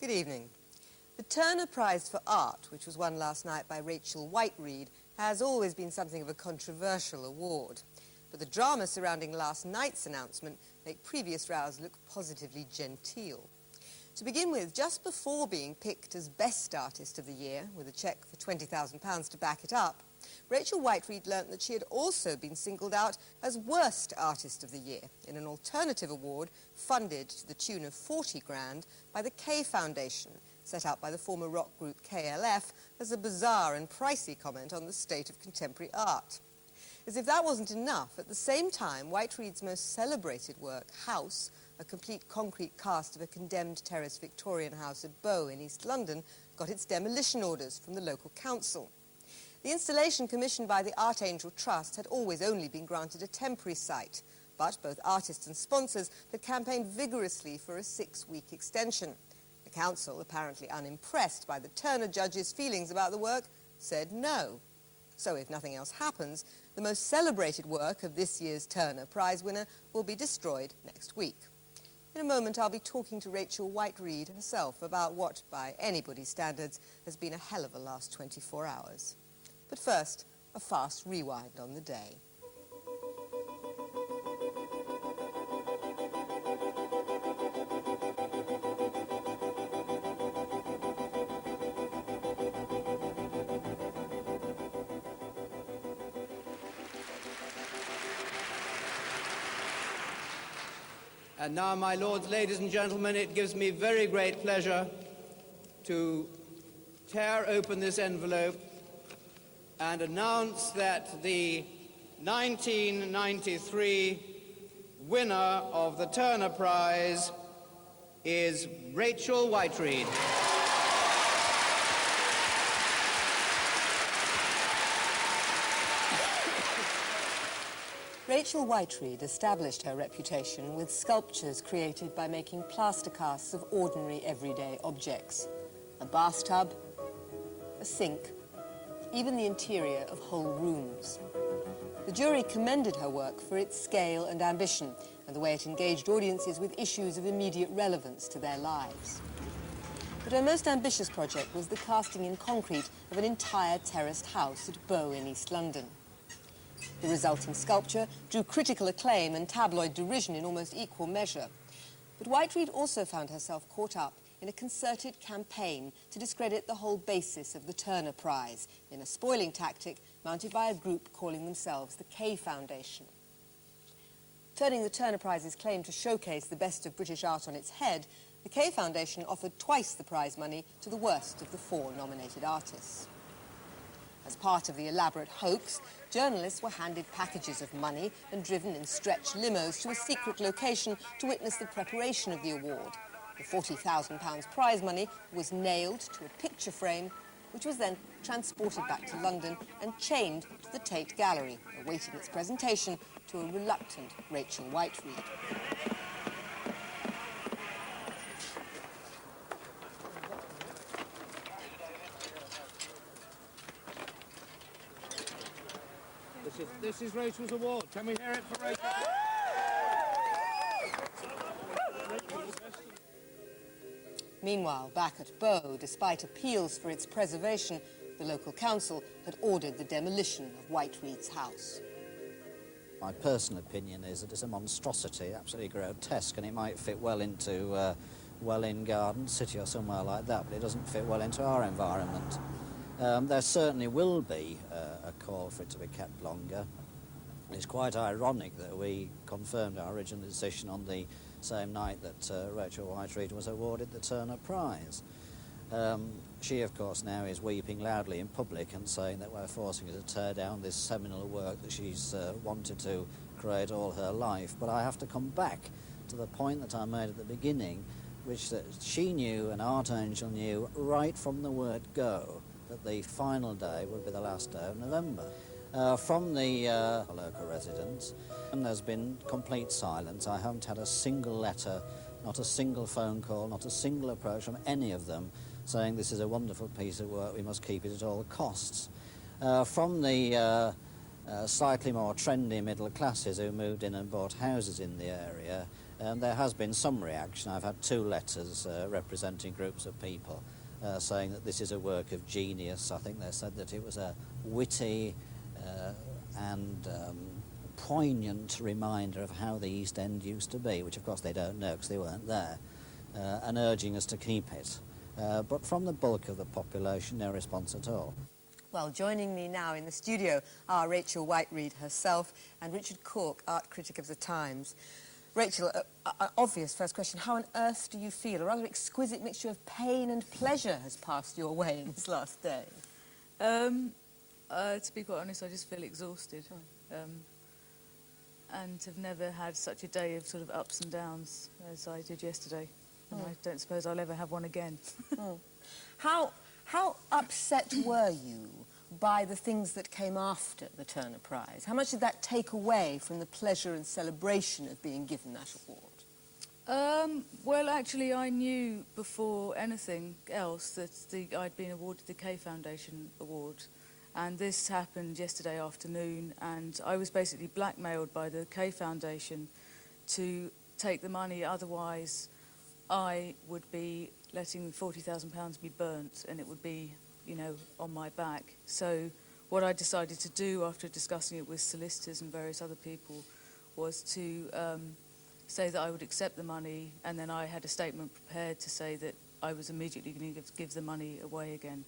Good evening. The Turner Prize for Art, which was won last night by Rachel Whiteread, has always been something of a controversial award. But the drama surrounding last night's announcement make previous rows look positively genteel. To begin with, just before being picked as Best Artist of the Year, with a cheque for £20,000 to back it up, Rachel Whiteread learnt that she had also been singled out as Worst Artist of the Year in an alternative award funded to the tune of 40 grand by the K Foundation, set up by the former rock group KLF as a bizarre and pricey comment on the state of contemporary art. As if that wasn't enough, at the same time, Whiteread's most celebrated work, House, a complete concrete cast of a condemned terrace Victorian house at Bow in East London, got its demolition orders from the local council. The installation commissioned by the Art Angel Trust had always only been granted a temporary site, but both artists and sponsors had campaigned vigorously for a 6-week extension. The council, apparently unimpressed by the Turner judges' feelings about the work, said no. So if nothing else happens, the most celebrated work of this year's Turner Prize winner will be destroyed next week. In a moment, I'll be talking to Rachel Whiteread herself about what, by anybody's standards, has been a hell of a last 24 hours. But first, a fast rewind on the day. And now, my lords, ladies and gentlemen, it gives me very great pleasure to tear open this envelope and announce that the 1993 winner of the Turner Prize is Rachel Whiteread. Rachel Whiteread established her reputation with sculptures created by making plaster casts of ordinary everyday objects. A bathtub, a sink, even the interior of whole rooms. The jury commended her work for its scale and ambition and the way it engaged audiences with issues of immediate relevance to their lives. But her most ambitious project was the casting in concrete of an entire terraced house at Bow in East London. The resulting sculpture drew critical acclaim and tabloid derision in almost equal measure. But Whiteread also found herself caught up in a concerted campaign to discredit the whole basis of the Turner Prize in a spoiling tactic mounted by a group calling themselves the K Foundation. Turning the Turner Prize's claim to showcase the best of British art on its head, the K Foundation offered twice the prize money to the worst of the 4 nominated artists. As part of the elaborate hoax, journalists were handed packages of money and driven in stretched limos to a secret location to witness the preparation of the award. The £40,000 prize money was nailed to a picture frame, which was then transported back to London and chained to the Tate Gallery, awaiting its presentation to a reluctant Rachel Whiteread. This is Rachel's award. Can we hear it for Rachel? Meanwhile, back at Bow, despite appeals for its preservation, the local council had ordered the demolition of Whiteread's house. My personal opinion is that it's a monstrosity, absolutely grotesque, and it might fit well into Welwyn Garden City or somewhere like that, but it doesn't fit well into our environment. There certainly will be a call for it to be kept longer. It's quite ironic that we confirmed our original decision on the same night that Rachel Whiteread was awarded the Turner Prize. She, of course, now is weeping loudly in public and saying that we're forcing her to tear down this seminal work that she's wanted to create all her life. But I have to come back to the point that I made at the beginning, which that she knew and Art Angel knew right from the word go that the final day would be the last day of November. From the local residents, and there's been complete silence. I haven't had a single letter, not a single phone call, not a single approach from any of them saying this is a wonderful piece of work, we must keep it at all costs. From the slightly more trendy middle classes who moved in and bought houses in the area, There has been some reaction. I've had 2 letters representing groups of people saying that this is a work of genius. I think they said that it was a witty and poignant reminder of how the East End used to be, which of course they don't know because they weren't there, and urging us to keep it. But from the bulk of the population, no response at all. Well, joining me now in the studio are Rachel Whiteread herself and Richard Cork, art critic of The Times. Rachel, obvious first question, how on earth do you feel? A rather exquisite mixture of pain and pleasure has passed your way in this last day. To be quite honest, I just feel exhausted. And have never had such a day of sort of ups and downs as I did yesterday. And I don't suppose I'll ever have one again. How upset were you by the things that came after the Turner Prize? How much did that take away from the pleasure and celebration of being given that award? Well, actually, I knew before anything else that I'd been awarded the Kay Foundation Award. And this happened yesterday afternoon, and I was basically blackmailed by the Kay Foundation to take the money, otherwise I would be letting £40,000 be burnt, and it would be, you know, on my back. So what I decided to do after discussing it with solicitors and various other people was to say that I would accept the money, and then I had a statement prepared to say that I was immediately going to give the money away again.